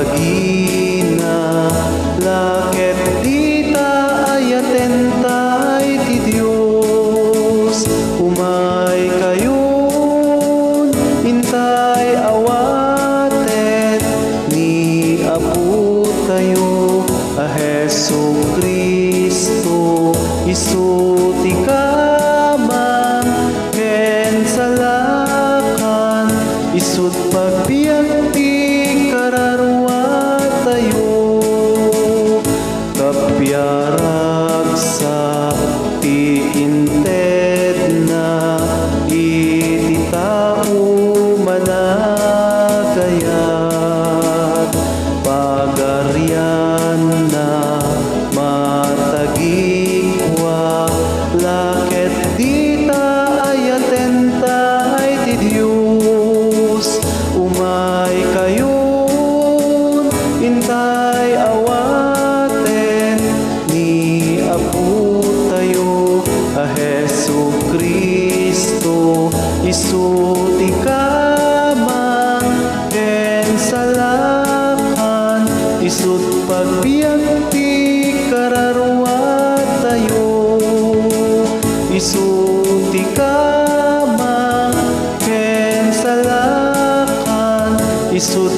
tagina, laket dita ay atentay ti Diyos. Umay kayon, intay awatet, ni Apo tayo, a Hesu Kristo, isu ti kamang, ken salakan, isut pagbiag ti kararwa tayo, kapyarag sa ti inted na iti tao managayat, pagaryan na matagikwa, laket dita ay atentay ti Diyos. Umay kayon, intay awaten, ni Apo tayo, a Hesu Kristo, isu ti kamang, ken salakan, isut pagbiag ti kararwa tayo, isu ti kamang, ken salakan, isut